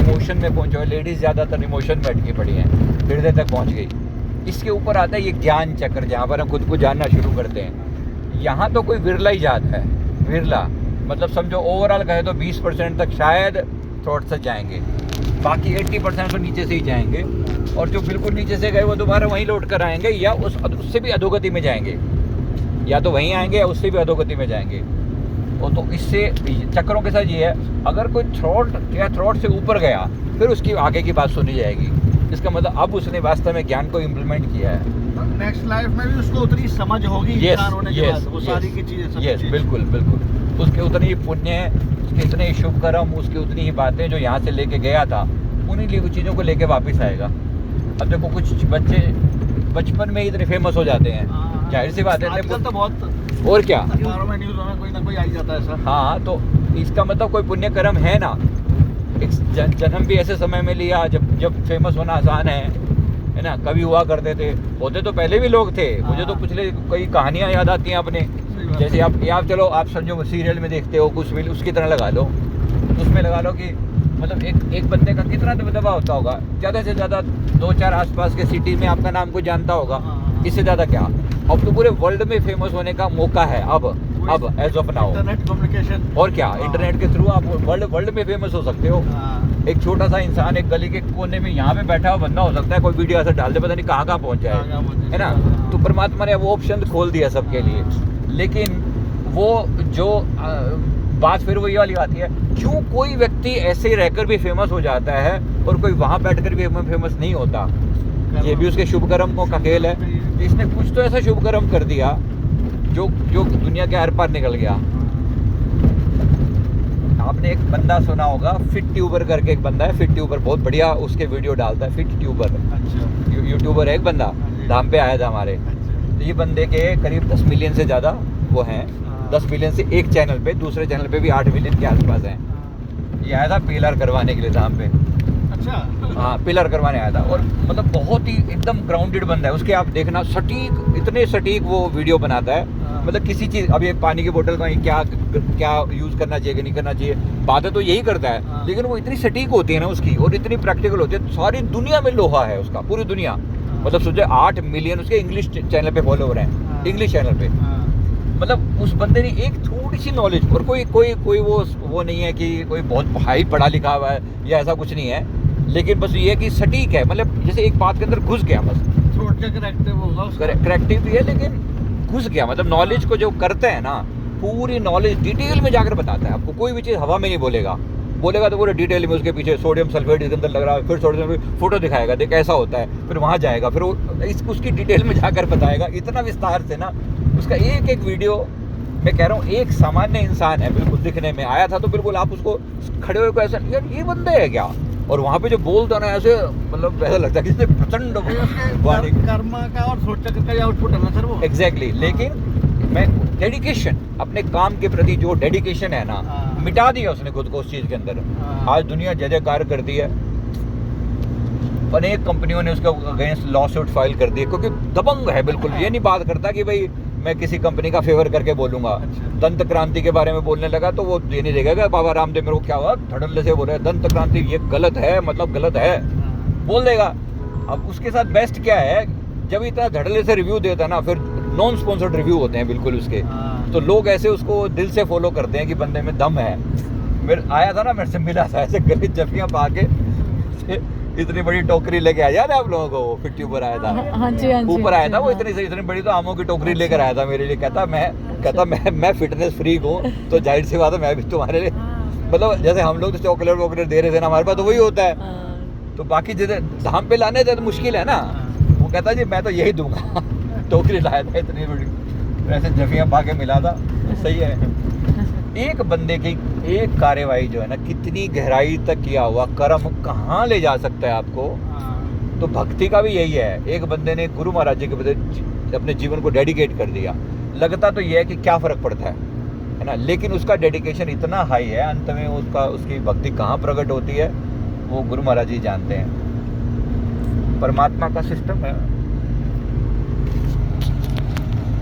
Emotion में पहुंचे हुए, लेडीज़ ज़्यादातर इमोशन में अटकी पड़ी हैं, हृदय तक पहुंच गई। इसके ऊपर आता है ये ज्ञान चक्र, जहाँ पर हम खुद को जानना शुरू करते हैं। यहाँ तो कोई विरला ही जात है, विरला, मतलब समझो ओवरऑल कहे तो 20% तक शायद थॉट से जाएंगे, बाकी 80% तो नीचे से ही जाएंगे, और जो बिल्कुल नीचे से गए वो दोबारा वहीं लौट कर आएंगे, या उससे भी अधोगति में जाएंगे, या तो वहीं आएंगे या उससे भी अधोगति में जाएंगे। और तो इससे चक्रों के साथ ये है, अगर कोई थ्रॉट से ऊपर गया फिर उसकी आगे की बात सुनी जाएगी। इसका मतलब अब उसने वास्तव में ज्ञान को इम्प्लीमेंट किया है। नेक्स्ट लाइफ में भी उसको उतनी समझ होगी इंसान होने के बाद, वो सारी की चीजें। बिल्कुल बिल्कुल, उसके उतनी ही पुण्य, उसके उतने ही शुभ कर्म, उसकी उतनी ही बातें जो यहाँ से लेके गया था, उन्हीं चीज़ों को लेके वापस आएगा। अब देखो कुछ बच्चे बचपन में ही इतने फेमस हो जाते हैं, जाहिर सी बात है, आजकल तो बहुत, और क्या, अखबारों में न्यूज़ में कोई ना कोई आ ही जाता है ऐसा। हाँ, तो इसका मतलब कोई पुण्य कर्म है ना। एक जन्म भी ऐसे समय में लिया जब फेमस होना आसान है ना। कभी हुआ करते थे, होते तो पहले भी लोग थे। मुझे तो पिछले कई कहानियाँ याद आती हैं अपने, जैसे आप चलो, आप समझो सीरियल में देखते हो कुछ भी, उसकी तरह लगा लो, उसमें लगा लो कि मतलब एक बंदे का कितना दबदबा होता होगा, ज़्यादा से ज़्यादा 2-4 आसपास के सिटी में आपका नाम कोई जानता होगा, इससे ज़्यादा क्या। अब तो पूरे वर्ल्ड में फेमस होने का मौका है अब as of now, internet communication, और क्या, इंटरनेट के थ्रू आप वर्ल्ड में फेमस हो सकते हो। एक छोटा सा इंसान एक गली के कोने में यहाँ पे बैठा हुआ बंदा हो सकता है, कोई वीडियो ऐसा डाल दे, पता नहीं कहाँ पहुँच जाए, है ना। तो परमात्मा ने वो ऑप्शन खोल दिया सबके लिए। लेकिन वो जो बात फिर वही वाली आती है, क्यों कोई व्यक्ति ऐसे रहकर भी फेमस हो जाता है और कोई वहाँ बैठकर भी फेमस नहीं होता। ये भी उसके शुभ कर्म का खेल है। इसने कुछ तो ऐसा शुभ कर्म कर दिया जो दुनिया के हर पार निकल गया। आपने एक बंदा सुना होगा, फिट ट्यूबर करके एक बंदा है, फिट ट्यूबर, बहुत बढ़िया उसके वीडियो डालता है, फिट ट्यूबर। अच्छा, यूट्यूबर है एक बंदा, धाम पे आया था हमारे। तो ये बंदे के करीब 10 मिलियन से ज़्यादा वो हैं, 10 मिलियन से एक चैनल पे, दूसरे चैनल पे भी 8 मिलियन के आसपास हैं। ये आया था पिलर करवाने के लिए धाम पे। अच्छा, हाँ, पिलर करवाने आया था, और मतलब बहुत ही एकदम ग्राउंडेड बंदा है। उसके आप देखना, सटीक, इतने सटीक वो वीडियो बनाता है, मतलब किसी चीज़, अब ये पानी की बोतल का क्या यूज़ करना चाहिए कि नहीं करना चाहिए, बातें तो यही करता है, लेकिन वो इतनी सटीक होती है ना उसकी, और इतनी प्रैक्टिकल होती है। सारी दुनिया में लोहा है उसका, पूरी दुनिया, मतलब सोचे 8 मिलियन उसके इंग्लिश चैनल पे फॉलोवर हैं, इंग्लिश चैनल पे। मतलब उस बंदे ने एक थोड़ी सी नॉलेज, और कोई वो नहीं है कि कोई बहुत हाई पढ़ा लिखा हुआ है या ऐसा कुछ नहीं है, लेकिन बस ये है कि सटीक है, मतलब जैसे एक बात के अंदर घुस गया, बस थ्रोट का करेक्टिव होगा उसका, करेक्टिव भी है, लेकिन घुस गया, मतलब नॉलेज को जो करते हैं ना, पूरी नॉलेज डिटेल में जाकर बताता है आपको। कोई भी चीज़ हवा में नहीं बोलेगा तो पूरे डिटेल में उसके पीछे सोडियम सल्फेट इसके अंदर लग रहा है, फिर सोडियम फोटो दिखाएगा, देख ऐसा होता है, फिर वहाँ जाएगा, फिर उसकी डिटेल में जाकर बताएगा, इतना विस्तार से ना। उसका एक वीडियो, मैं कह रहा हूँ, एक सामान्य इंसान है, बिल्कुल दिखने में आया था तो बिल्कुल आप उसको खड़े हुए को ऐसा, यार ये बंदे है क्या, और वहाँ पे जो बोलता ना ऐसे, मतलब ऐसा लगता है कि इसने प्रचंड कर्म का और सोच चक्र का आउटपुट है ना सर वो। एग्जैक्टली, लेकिन मैं डेडिकेशन, अपने काम के प्रति जो डेडिकेशन है ना, मिटा दिया उसने खुद को उस चीज़ के अंदर। आज दुनिया जय जयकार करती है, अनेक कंपनियों ने उसके अगेंस्ट लॉ सूट फाइल कर दिए, क्योंकि दबंग है बिल्कुल। ये नहीं बात करता कि भाई मैं किसी कंपनी का फेवर करके बोलूंगा। दंत क्रांति के बारे में बोलने लगा तो वो ये नहीं देगा बाबा रामदेव मेरे को क्या हुआ, धड़ल्ले से बोल रहे दंत क्रांति ये गलत है, मतलब गलत है, बोल देगा। अब उसके साथ बेस्ट क्या है, जब इतना धड़ल्ले से रिव्यू देता ना, फिर नॉन स्पॉन्सर्ड रिव्यू होते हैं बिल्कुल उसके, तो लोग ऐसे उसको दिल से फॉलो करते हैं कि बंदे में दम है। मेरे आया था ना, मेरे से मिला था ऐसे गली जफियाँ पा के, इतनी बड़ी टोकरी लेके आया, याद है आप लोगों को, फिट ट्यूबर आया था, हाँ जी, ऊपर आया था वो, इतनी बड़ी तो आमों की टोकरी लेकर आया था मेरे लिए। कहता मैं फिटनेस फ्रीक हूँ, तो जाहिर सी बात है मैं भी तुम्हारे लिए, मतलब जैसे हम लोग तो चॉकलेट वॉकलेट दे रहे थे ना, हमारे पास तो वही होता है, तो बाकी जैसे धाम पे लाने थे तो मुश्किल है ना। वो कहता जी मैं तो यही दूंगा, टोकरी लाया था इतनी बड़ी, ऐसे जफियाँ पा के मिला था। सही है, एक बंदे की एक कार्यवाही जो है ना, कितनी गहराई तक किया हुआ कर्म कहाँ ले जा सकता है आपको। तो भक्ति का भी यही है, एक बंदे ने गुरु महाराज जी के प्रति अपने जीवन को डेडिकेट कर दिया। लगता तो यह है कि क्या फ़र्क पड़ता है ना, लेकिन उसका डेडिकेशन इतना हाई है, अंत में उसकी भक्ति कहाँ प्रकट होती है वो गुरु महाराज जी जानते हैं। परमात्मा का सिस्टम है।